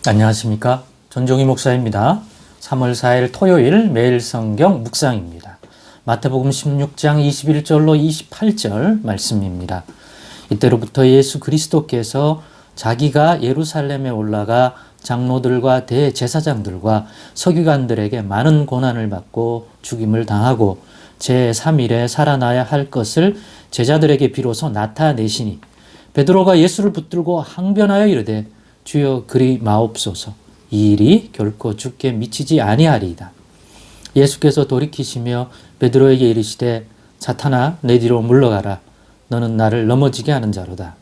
안녕하십니까. 전종희 목사입니다. 3월 4일 토요일 매일 성경 묵상입니다. 마태복음 16장 21절로 28절 말씀입니다. 이때로부터 예수 그리스도께서 자기가 예루살렘에 올라가 장로들과 대제사장들과 서기관들에게 많은 고난을 받고 죽임을 당하고 제3일에 살아나야 할 것을 제자들에게 비로소 나타내시니 베드로가 예수를 붙들고 항변하여 이르되 주여 그리 마옵소서. 이 일이 결코 주께 미치지 아니하리이다. 예수께서 돌이키시며 베드로에게 이르시되 사탄아 내 뒤로 물러가라. 너는 나를 넘어지게 하는 자로다.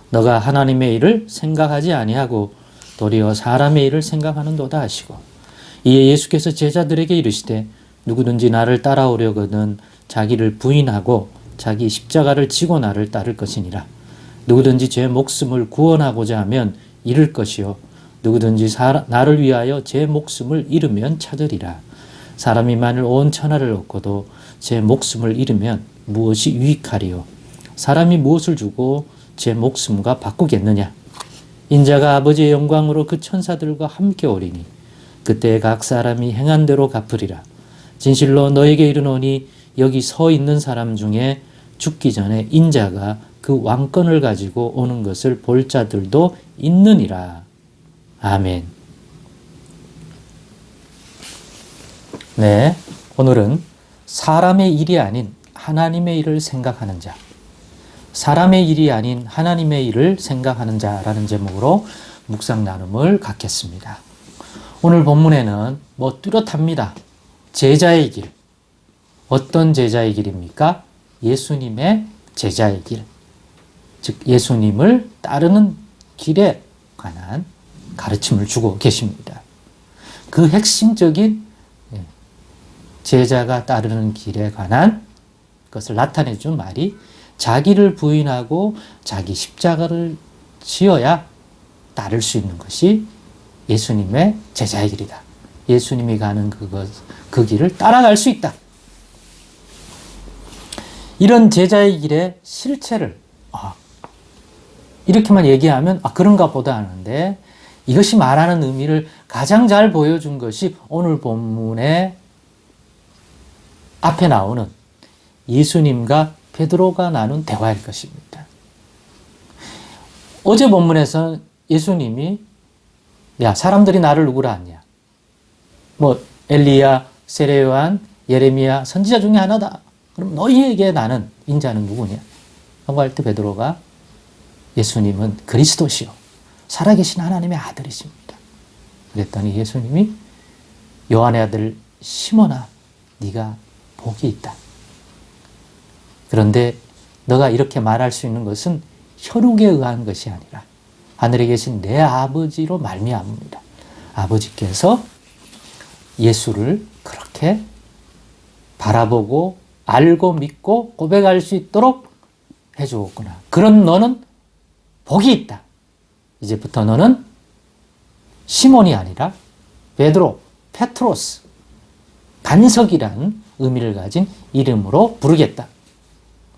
너가 하나님의 일을 생각하지 아니하고 도리어 사람의 일을 생각하는도다 하시고 이에 예수께서 제자들에게 이르시되 누구든지 나를 따라오려거든 자기를 부인하고 자기 십자가를 지고 나를 따를 것이니라. 누구든지 제 목숨을 구원하고자 하면 잃을 것이요 누구든지 나를 위하여 제 목숨을 잃으면 찾으리라. 사람이 만일 온 천하를 얻고도 제 목숨을 잃으면 무엇이 유익하리요? 사람이 무엇을 주고 제 목숨과 바꾸겠느냐? 인자가 아버지의 영광으로 그 천사들과 함께 오리니 그때 각 사람이 행한 대로 갚으리라. 진실로 너에게 이르노니 여기 서 있는 사람 중에 죽기 전에 인자가 그 왕권을 가지고 오는 것을 볼 자들도 있느니라. 아멘. 네, 오늘은 사람의 일이 아닌 하나님의 일을 생각하는 자, 사람의 일이 아닌 하나님의 일을 생각하는 자라는 제목으로 묵상 나눔을 갖겠습니다. 오늘 본문에는 뚜렷합니다. 제자의 길. 어떤 제자의 길입니까? 예수님의 제자의 길. 즉 예수님을 따르는 길에 관한 가르침을 주고 계십니다. 그 핵심적인 제자가 따르는 길에 관한 것을 나타내 준 말이 자기를 부인하고 자기 십자가를 지어야 따를 수 있는 것이 예수님의 제자의 길이다. 예수님이 가는 그 길을 따라갈 수 있다. 이런 제자의 길의 실체를 이렇게만 얘기하면 그런가 보다 하는데 이것이 말하는 의미를 가장 잘 보여준 것이 오늘 본문의 앞에 나오는 예수님과 베드로가 나눈 대화일 것입니다. 어제 본문에서 예수님이 사람들이 나를 누구라 하냐? 엘리야, 세례요한, 예레미야 선지자 중에 하나다. 그럼 너희에게 나는 인자는 누구냐? 라고 할 때 베드로가 예수님은 그리스도시요 살아계신 하나님의 아들이십니다. 그랬더니 예수님이 요한의 아들 시몬아 네가 복이 있다. 그런데 너가 이렇게 말할 수 있는 것은 혈육에 의한 것이 아니라 하늘에 계신 내 아버지로 말미암습니다. 아버지께서 예수를 그렇게 바라보고 알고 믿고 고백할 수 있도록 해주었구나. 그런 너는 복이 있다. 이제부터 너는 시몬이 아니라 베드로, 페트로스, 반석이란 의미를 가진 이름으로 부르겠다.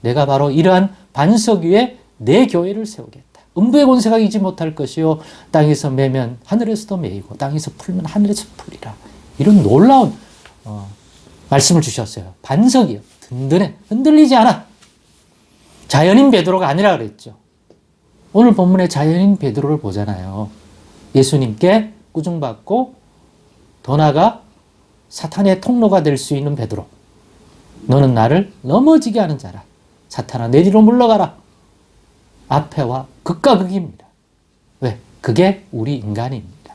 내가 바로 이러한 반석 위에 내 교회를 세우겠다. 음부의 권세가 이기지 못할 것이요 땅에서 매면 하늘에서도 매이고 땅에서 풀면 하늘에서 풀리라. 이런 놀라운 말씀을 주셨어요. 반석이요. 든든해. 흔들리지 않아. 자연인 베드로가 아니라 그랬죠. 오늘 본문에 자연인 베드로를 보잖아요. 예수님께 꾸중받고 더 나아가 사탄의 통로가 될 수 있는 베드로. 너는 나를 넘어지게 하는 자라. 사탄아 내 뒤로 물러가라. 앞에와 극과 극입니다. 왜? 그게 우리 인간입니다.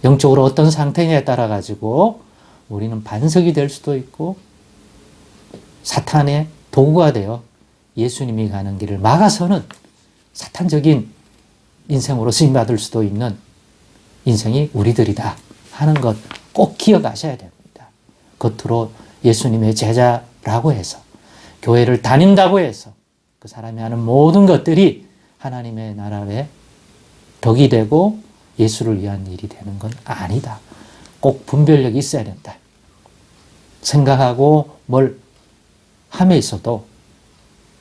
영적으로 어떤 상태냐에 따라 가지고 우리는 반석이 될 수도 있고 사탄의 도구가 되어 예수님이 가는 길을 막아서는 사탄적인 인생으로 쓰임받을 수도 있는 인생이 우리들이다 하는 것 꼭 기억하셔야 됩니다. 겉으로 예수님의 제자라고 해서 교회를 다닌다고 해서 그 사람이 하는 모든 것들이 하나님의 나라의 덕이 되고 예수를 위한 일이 되는 건 아니다. 꼭 분별력이 있어야 된다. 생각하고 뭘 함에 있어도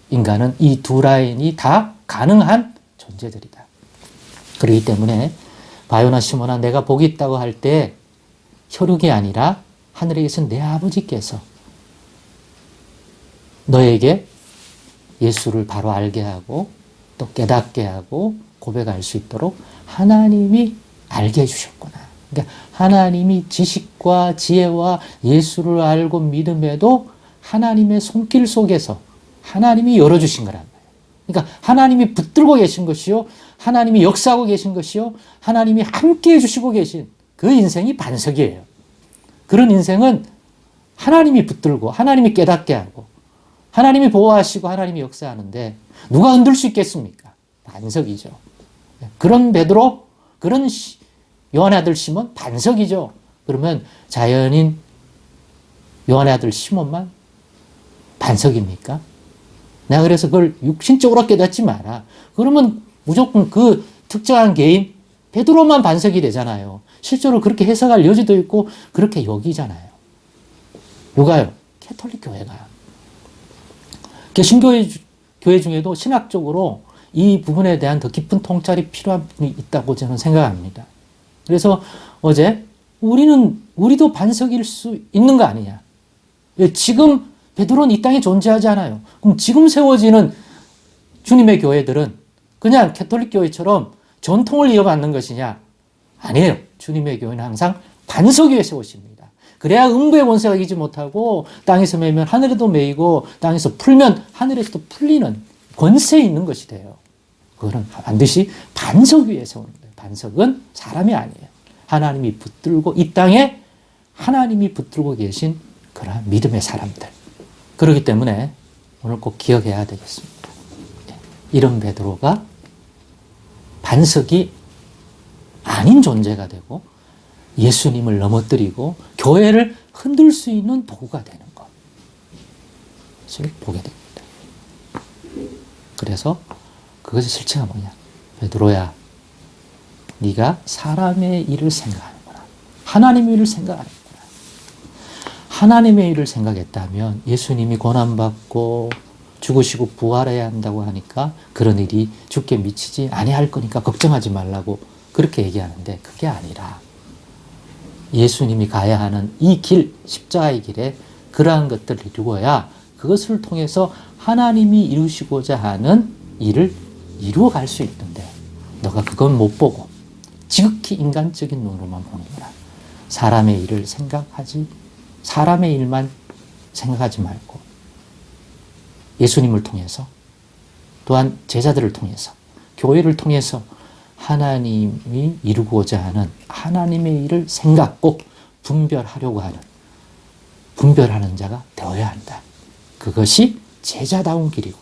인간은 이 두 라인이 다 가능한 존재들이다. 그렇기 때문에 바요나 시몬아 내가 복이 있다고 할 때 혈육이 아니라 하늘에 계신 내 아버지께서 너에게 예수를 바로 알게 하고 또 깨닫게 하고 고백할 수 있도록 하나님이 알게 해주셨구나. 그러니까 하나님이 지식과 지혜와 예수를 알고 믿음에도 하나님의 손길 속에서 하나님이 열어주신 거란 말이에요. 그러니까 하나님이 붙들고 계신 것이요. 하나님이 역사하고 계신 것이요. 하나님이 함께 해주시고 계신 그 인생이 반석이에요. 그런 인생은 하나님이 붙들고 하나님이 깨닫게 하고 하나님이 보호하시고 하나님이 역사하는데 누가 흔들 수 있겠습니까? 반석이죠. 그런 베드로, 그런 요한의 아들 시몬 반석이죠. 그러면 자연인 요한의 아들 시몬만 반석입니까? 내가 그래서 그걸 육신적으로 깨닫지 마라. 그러면 무조건 그 특정한 개인 베드로만 반석이 되잖아요. 실제로 그렇게 해석할 여지도 있고 그렇게 여기잖아요. 누가요? 캐톨릭 교회가. 개신교회 교회 중에도 신학적으로 이 부분에 대한 더 깊은 통찰이 필요한 부분이 있다고 저는 생각합니다. 그래서 어제 우리도 반석일 수 있는 거 아니냐. 지금 베드로는 이 땅에 존재하지 않아요. 그럼 지금 세워지는 주님의 교회들은 그냥 캐톨릭 교회처럼 전통을 이어받는 것이냐? 아니에요. 주님의 교회는 항상 반석 위에 세우십니다. 그래야 음부의 권세가 이기지 못하고 땅에서 매면 하늘에도 매이고 땅에서 풀면 하늘에서도 풀리는 권세 있는 것이 돼요. 그거는 반드시 반석 위에 세우는 거예요. 반석은 사람이 아니에요. 하나님이 붙들고 이 땅에 하나님이 붙들고 계신 그러한 믿음의 사람들. 그렇기 때문에 오늘 꼭 기억해야 되겠습니다. 이런 베드로가 반석이 아닌 존재가 되고 예수님을 넘어뜨리고 교회를 흔들 수 있는 도구가 되는 것을 보게 됩니다. 그래서 그것의 실체가 뭐냐? 베드로야, 네가 사람의 일을 생각하는구나. 하나님의 일을 생각하는구나. 하나님의 일을 생각했다면 예수님이 고난받고 죽으시고 부활해야 한다고 하니까 그런 일이 죽게 미치지 아니할 거니까 걱정하지 말라고 그렇게 얘기하는데 그게 아니라 예수님이 가야 하는 이 길, 십자가의 길에 그러한 것들을 이루어야 그것을 통해서 하나님이 이루시고자 하는 일을 이루어갈 수 있는데 너가 그건 못 보고 지극히 인간적인 눈으로만 보는구나. 사람의 일을 생각하지, 사람의 일만 생각하지 말고 예수님을 통해서 또한 제자들을 통해서 교회를 통해서 하나님이 이루고자 하는 하나님의 일을 생각 꼭 분별하려고 하는 분별하는 자가 되어야 한다. 그것이 제자다운 길이고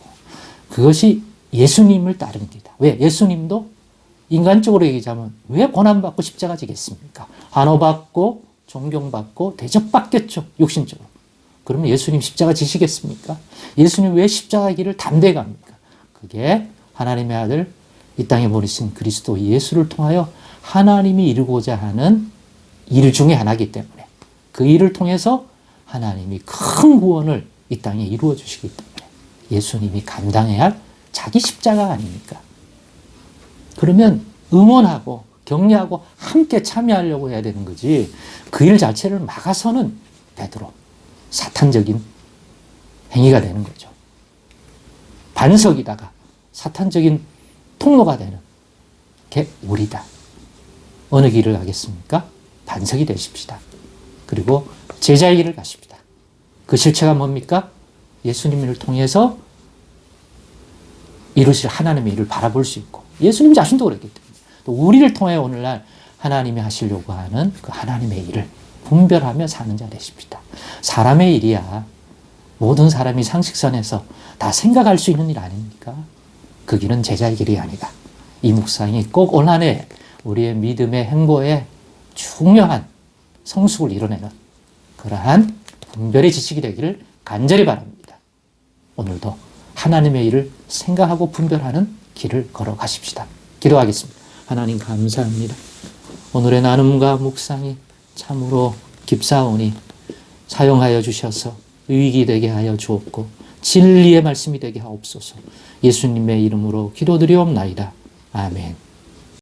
그것이 예수님을 따른 길이다. 왜? 예수님도 인간적으로 얘기하자면 왜 고난받고 십자가 지겠습니까? 환호받고 존경받고 대접받겠죠. 육신적으로. 그러면 예수님 십자가 지시겠습니까? 예수님 왜 십자가 길을 담대히 갑니까? 그게 하나님의 아들 이 땅에 보내신 그리스도 예수를 통하여 하나님이 이루고자 하는 일 중에 하나이기 때문에 그 일을 통해서 하나님이 큰 구원을 이 땅에 이루어 주시기 때문에 예수님이 감당해야 할 자기 십자가 아닙니까? 그러면 응원하고 격려하고 함께 참여하려고 해야 되는 거지 그 일 자체를 막아서는 베드로 사탄적인 행위가 되는 거죠. 반석이다가 사탄적인 통로가 되는 게 우리다. 어느 길을 가겠습니까? 반석이 되십시다. 그리고 제자의 길을 가십시다. 그 실체가 뭡니까? 예수님을 통해서 이루실 하나님의 일을 바라볼 수 있고 예수님 자신도 그랬기 때문에 또 우리를 통해 오늘날 하나님이 하시려고 하는 그 하나님의 일을 분별하며 사는 자 되십시다. 사람의 일이야. 모든 사람이 상식선에서 다 생각할 수 있는 일 아닙니까? 그 길은 제자의 길이 아니다. 이 묵상이 꼭 올 한 해 우리의 믿음의 행보에 중요한 성숙을 이뤄내는 그러한 분별의 지식이 되기를 간절히 바랍니다. 오늘도 하나님의 일을 생각하고 분별하는 길을 걸어가십시다. 기도하겠습니다. 하나님 감사합니다. 오늘의 나눔과 묵상이 참으로 깊사오니 사용하여 주셔서 의익이 되게 하여 주옵고 진리의 말씀이 되게 하옵소서. 예수님의 이름으로 기도드리옵나이다. 아멘.